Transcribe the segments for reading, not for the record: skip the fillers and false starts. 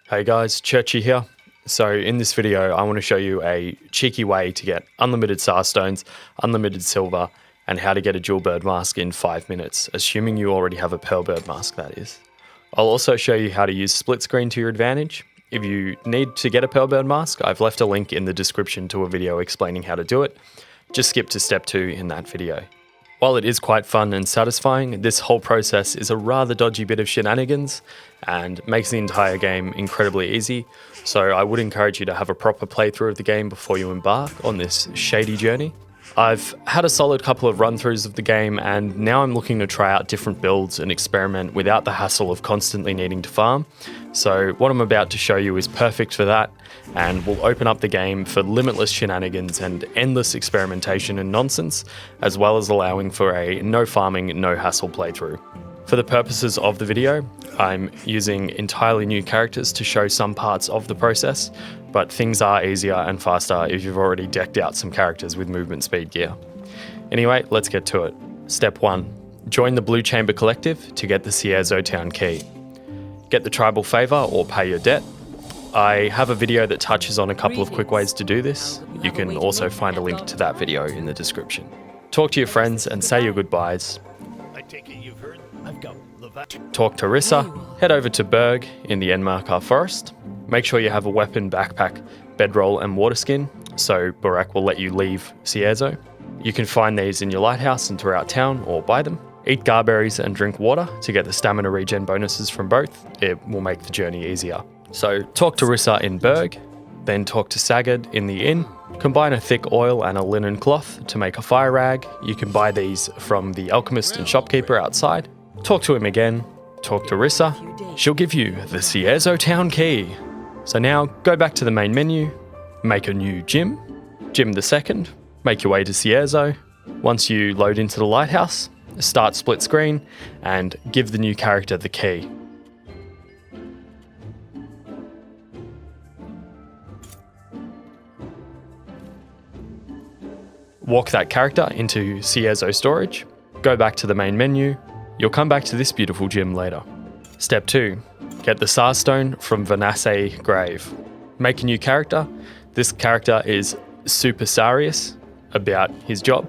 Hey guys, Churchy here. So in this video, I want to show you a cheeky way to get unlimited Tsar Stones, unlimited silver, and how to get a jewel bird mask in 5 minutes, assuming you already have a pearl bird mask, that is. I'll also show you how to use split screen to your advantage. If you need to get a pearl bird mask, I've left a link in the description to a video explaining how to do it. Just skip to step 2 in that video. While it is quite fun and satisfying, this whole process is a rather dodgy bit of shenanigans and makes the entire game incredibly easy, so I would encourage you to have a proper playthrough of the game before you embark on this shady journey. I've had a solid couple of run-throughs of the game, and now I'm looking to try out different builds and experiment without the hassle of constantly needing to farm. So what I'm about to show you is perfect for that, and will open up the game for limitless shenanigans and endless experimentation and nonsense, as well as allowing for a no farming, no hassle playthrough. For the purposes of the video, I'm using entirely new characters to show some parts of the process, but things are easier and faster if you've already decked out some characters with movement speed gear. Anyway, let's get to it. Step 1. Join the Blue Chamber Collective to get the Cierzo town key. Get the tribal favour or pay your debt. I have a video that touches on a couple of quick ways to do this. You can also find a link to that video in the description. Talk to your friends and say your goodbyes. Talk to Rissa, head over to Berg in the Enmarkar forest. Make sure you have a weapon, backpack, bedroll and water skin, so Burak will let you leave Cierzo. You can find these in your lighthouse and throughout town, or buy them. Eat garberries and drink water to get the stamina regen bonuses from both. It will make the journey easier. So talk to Rissa in Berg, then talk to Sagad in the inn. Combine a thick oil and a linen cloth to make a fire rag. You can buy these from the alchemist and shopkeeper outside. Talk to him again, talk to Rissa. She'll give you the Cierzo town key. So now go back to the main menu, make a new gym the second, make your way to Cierzo. Once you load into the lighthouse, start split screen and give the new character the key. Walk that character into Cierzo storage, go back to the main menu. You'll come back to this beautiful gym later. Step 2. Get the Tsar Stone from Vanasse grave. Make a new character. This character is super serious about his job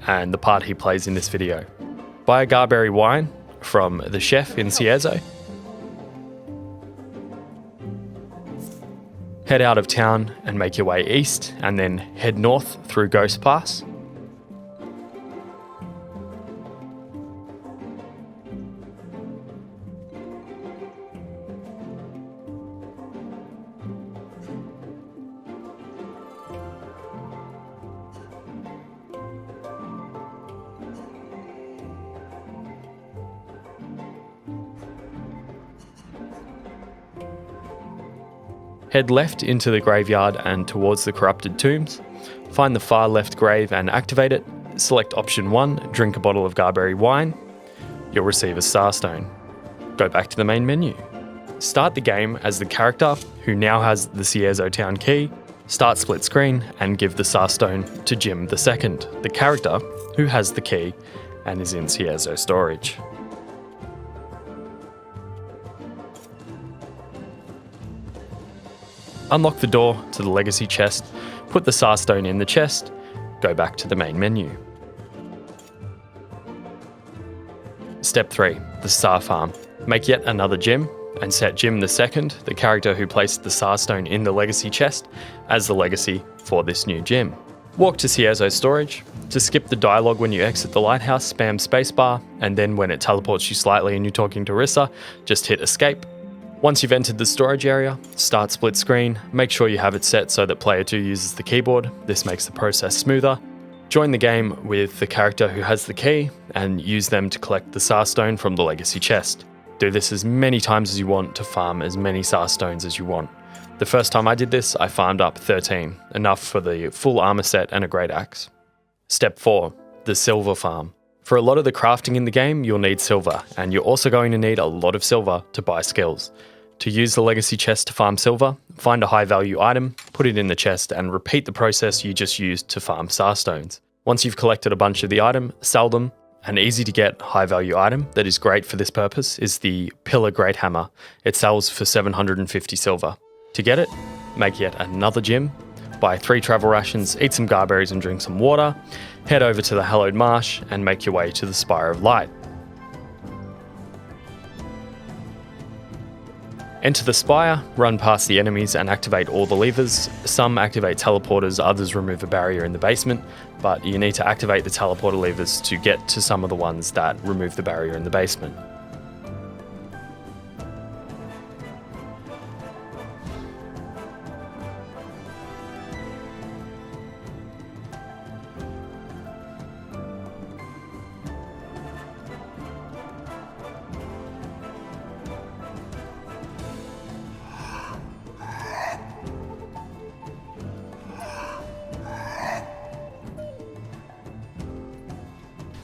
and the part he plays in this video. Buy a garberry wine from the chef in Cierzo. Head out of town and make your way east, and then head north through Ghost Pass. Head left into the graveyard and towards the corrupted tombs. Find the far left grave and activate it. Select option 1, drink a bottle of garberry wine. You'll receive a Tsar Stone. Go back to the main menu. Start the game as the character who now has the Cierzo town key. Start split screen and give the Tsar Stone to Jim the second, the character who has the key and is in Cierzo storage. Unlock the door to the legacy chest, put the Tsar Stone in the chest, go back to the main menu. Step 3, the Tsar Farm. Make yet another gym and set Jim the second, the character who placed the Tsar Stone in the legacy chest, as the legacy for this new gym. Walk to Cierzo storage. To skip the dialogue when you exit the lighthouse, spam spacebar, and then when it teleports you slightly and you're talking to Rissa, just hit escape. Once you've entered the storage area, start split screen. Make sure you have it set so that player 2 uses the keyboard. This makes the process smoother. Join the game with the character who has the key and use them to collect the Tsar Stone from the legacy chest. Do this as many times as you want to farm as many Tsar Stones as you want. The first time I did this, I farmed up 13, enough for the full armor set and a great axe. Step 4, the silver farm. For a lot of the crafting in the game, you'll need silver, and you're also going to need a lot of silver to buy skills. To use the legacy chest to farm silver, find a high value item, put it in the chest, and repeat the process you just used to farm Tsar Stones. Once you've collected a bunch of the item, sell them, An easy to get high value item that is great for this purpose is the Pillar Great Hammer. It sells for 750 silver. To get it, make yet another gym, buy 3 travel rations, eat some garberries and drink some water, head over to the hallowed marsh and make your way to the Spire of Light. Enter the spire, run past the enemies and activate all the levers. Some activate teleporters, others remove a barrier in the basement, but you need to activate the teleporter levers to get to some of the ones that remove the barrier in the basement.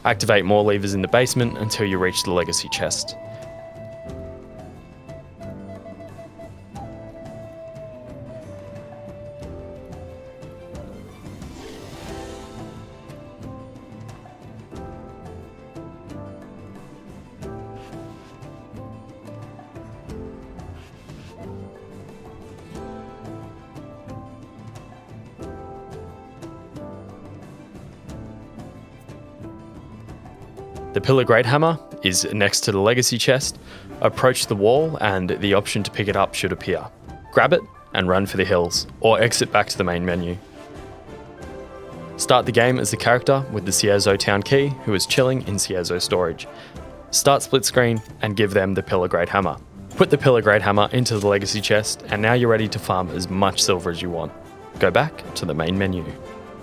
Activate more levers in the basement until you reach the legacy chest. The Pillar Great Hammer is next to the legacy chest. Approach the wall and the option to pick it up should appear. Grab it and run for the hills, or exit back to the main menu. Start the game as the character with the Cierzo town key, who is chilling in Cierzo storage. Start split screen and give them the Pillar Great Hammer. Put the Pillar Great Hammer into the legacy chest and now you're ready to farm as much silver as you want. Go back to the main menu.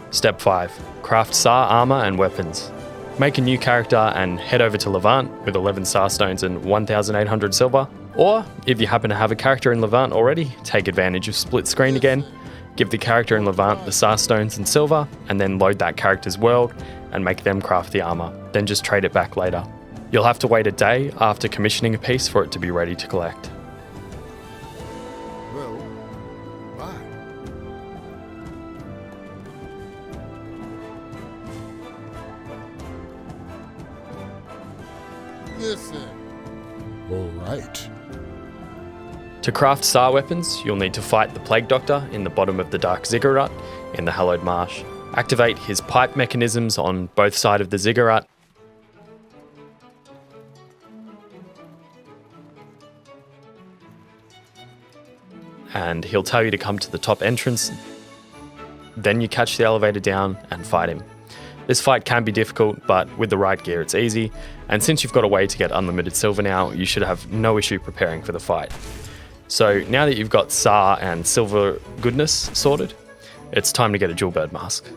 Step 5. Craft Tsar armor and weapons. Make a new character and head over to Levant with 11 Tsar Stones and 1,800 silver. Or, if you happen to have a character in Levant already, take advantage of split screen again. Give the character in Levant the Tsar Stones and Silver, and then load that character's world and make them craft the armor. Then just trade it back later. You'll have to wait a day after commissioning a piece for it to be ready to collect. Well, bye. Listen. All right. To craft Tsar weapons, you'll need to fight the Plague Doctor in the bottom of the Dark Ziggurat in the Hallowed Marsh. Activate his pipe mechanisms on both sides of the Ziggurat. And he'll tell you to come to the top entrance. Then you catch the elevator down and fight him. This fight can be difficult, but with the right gear it's easy. And since you've got a way to get unlimited silver now, you should have no issue preparing for the fight. So now that you've got Tsar and silver goodness sorted, it's time to get a jewel bird mask.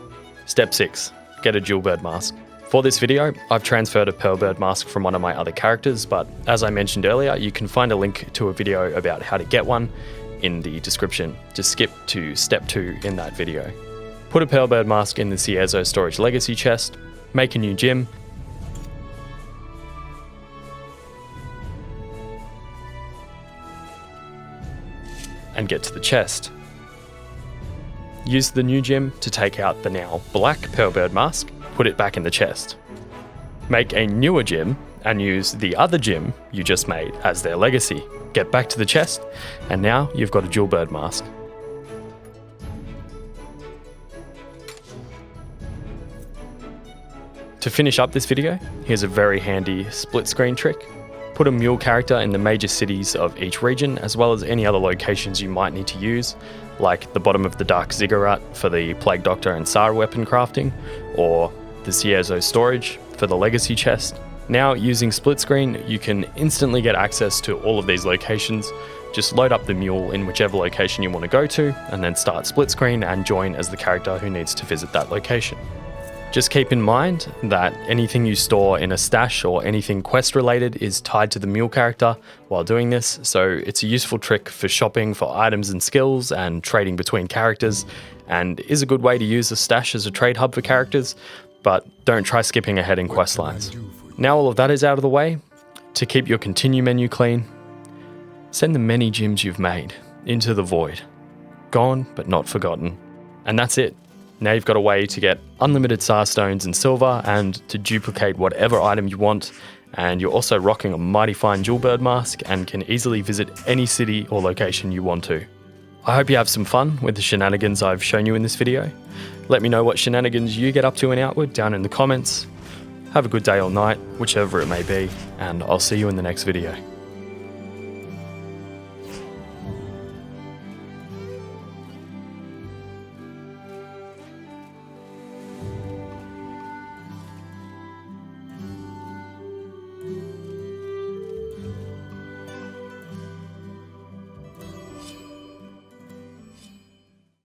Step 6, get a jewel bird mask. For this video, I've transferred a pearl bird mask from one of my other characters, but as I mentioned earlier, you can find a link to a video about how to get one in the description. Just skip to step 2 in that video. Put a pearl bird mask in the Cierzo storage legacy chest, make a new gym, and get to the chest. Use the new gem to take out the now black pearl bird mask, put it back in the chest. Make a newer gem and use the other gem you just made as their legacy. Get back to the chest, and now you've got a jewel bird mask. To finish up this video, here's a very handy split screen trick. Put a mule character in the major cities of each region, as well as any other locations you might need to use, like the bottom of the Dark Ziggurat for the Plague Doctor and Tsar weapon crafting, or the Cierzo storage for the legacy chest. Now, using split screen, you can instantly get access to all of these locations. Just load up the mule in whichever location you want to go to, and then start split screen and join as the character who needs to visit that location. Just keep in mind that anything you store in a stash or anything quest related is tied to the mule character while doing this, so it's a useful trick for shopping for items and skills and trading between characters, and is a good way to use a stash as a trade hub for characters, but don't try skipping ahead in quest lines. Now all of that is out of the way, to keep your continue menu clean, send the many gems you've made into the void. Gone but not forgotten. And that's it. Now you've got a way to get unlimited Tsar Stones and Silver and to duplicate whatever item you want, and you're also rocking a mighty fine jewel bird mask and can easily visit any city or location you want to. I hope you have some fun with the shenanigans I've shown you in this video. Let me know what shenanigans you get up to in Outward down in the comments. Have a good day or night, whichever it may be, and I'll see you in the next video.